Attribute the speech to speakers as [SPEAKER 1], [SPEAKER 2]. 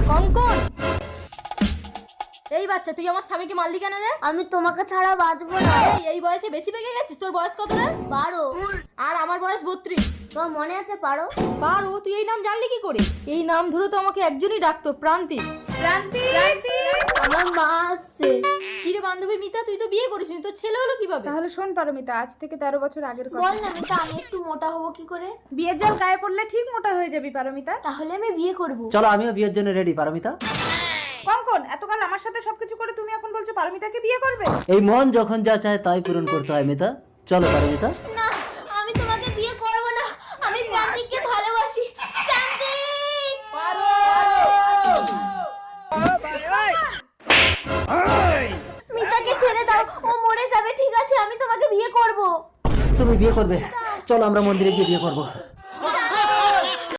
[SPEAKER 1] কঙ্কন, এই বাচ্চা তুই আমার স্বামীকে মারলি কেন রে?
[SPEAKER 2] আমি তোমাকে ছাড়া বাঁচবো না।
[SPEAKER 1] এই বয়সে বেশি পেকে গেছিস। তোর বয়স কত রে?
[SPEAKER 2] 12।
[SPEAKER 1] আর আমার বয়স 32।
[SPEAKER 2] তোমার মনে আছে পারো?
[SPEAKER 1] পারো? তুই এই নাম জানলি কি করে? এই নাম ধরে তো আমাকে একজনই ডাকতো, প্রান্তি। প্রান্তি,
[SPEAKER 2] আমার মা আসছে।
[SPEAKER 1] কি রে বান্ধবী মিতা, তুই তো বিয়ে করিসনি, তোর ছেলে হলো কিভাবে?
[SPEAKER 3] তাহলে শোন পারমিতা, আজ থেকে 13 বছর আগের কথা।
[SPEAKER 2] বল না মিতা, আমি একটু মোটা হবো কি করে?
[SPEAKER 3] বিয়ের জল গায়ে পড়লে ঠিক মোটা হয়ে যাবি পারমিতা।
[SPEAKER 2] তাহলে আমি বিয়ে করব।
[SPEAKER 4] চলো আমিও বিয়ের জন্য রেডি পারমিতা।
[SPEAKER 3] কঙ্কন, এতকাল আমার সাথে সবকিছু করে তুমি এখন বলছো পারমিতাকে বিয়ে করবে?
[SPEAKER 4] এই মন যখন যা চায় তাই পূরণ করতে হয় মিতা। চলো পারমিতা।
[SPEAKER 2] না, আমি তোমাকে বিয়ে করব না। আমি প্রান্তিককে ভালোবাসি। প্রান্তিক! মিতাকে ছেড়ে দাও, ও মরে যাবে। ঠিক আছে, আমি তোমাকে বিয়ে করব।
[SPEAKER 4] তুমি বিয়ে করবে? চলো আমরা মন্দিরে গিয়ে বিয়ে করবো।